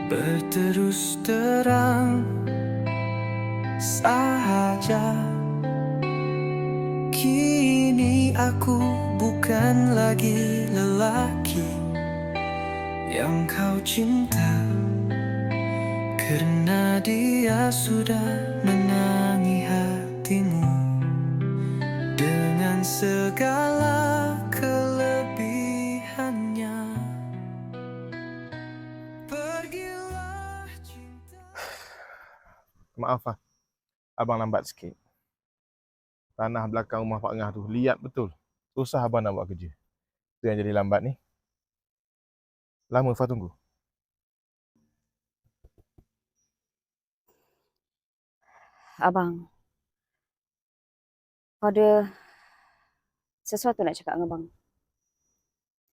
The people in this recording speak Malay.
Berterus terang sahaja, kini aku bukan lagi lelaki yang kau cinta, karena dia sudah menangi hatimu dengan segala kelebihannya. Pergilah cinta. Maaf lah, abang lambat sikit. Tanah belakang rumah Pak Ngah tu liat betul. Susah abang nak buat kerja. Itu yang jadi lambat ni. Lama Fah tunggu. Abang, kau ada sesuatu nak cakap dengan abang?